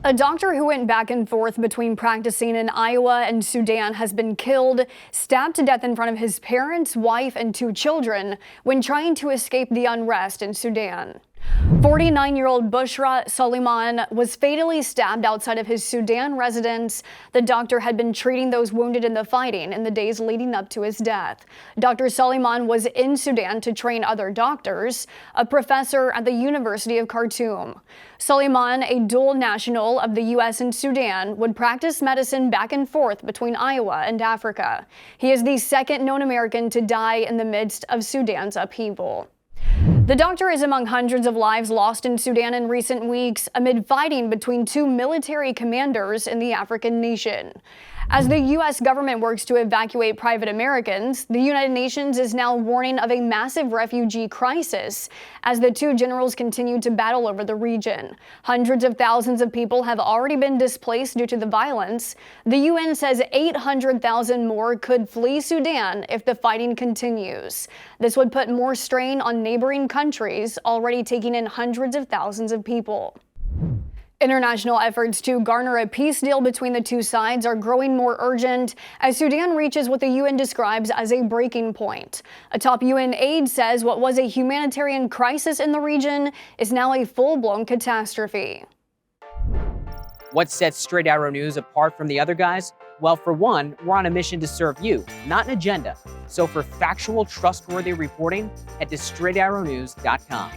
A doctor who went back and forth between practicing in Iowa and Sudan has been killed, stabbed to death in front of his parents, wife, and 2 children when trying to escape the unrest in Sudan. 49-year-old Bushra Sulieman was fatally stabbed outside of his Sudan residence. The doctor had been treating those wounded in the fighting in the days leading up to his death. Dr. Sulieman was in Sudan to train other doctors, a professor at the University of Khartoum. Sulieman, a dual national of the U.S. and Sudan, would practice medicine back and forth between Iowa and Africa. He is the second known American to die in the midst of Sudan's upheaval. The doctor is among hundreds of lives lost in Sudan in recent weeks amid fighting between 2 military commanders in the African nation. As the U.S. government works to evacuate private Americans, the United Nations is now warning of a massive refugee crisis as the 2 generals continue to battle over the region. Hundreds of thousands of people have already been displaced due to the violence. The UN says 800,000 more could flee Sudan if the fighting continues. This would put more strain on neighboring countries already taking in hundreds of thousands of people. International efforts to garner a peace deal between the 2 sides are growing more urgent as Sudan reaches what the UN describes as a breaking point. A top UN aide says what was a humanitarian crisis in the region is now a full-blown catastrophe. What sets Straight Arrow News apart from the other guys? Well, for one, we're on a mission to serve you, not an agenda. So for factual, trustworthy reporting, head to straightarrownews.com.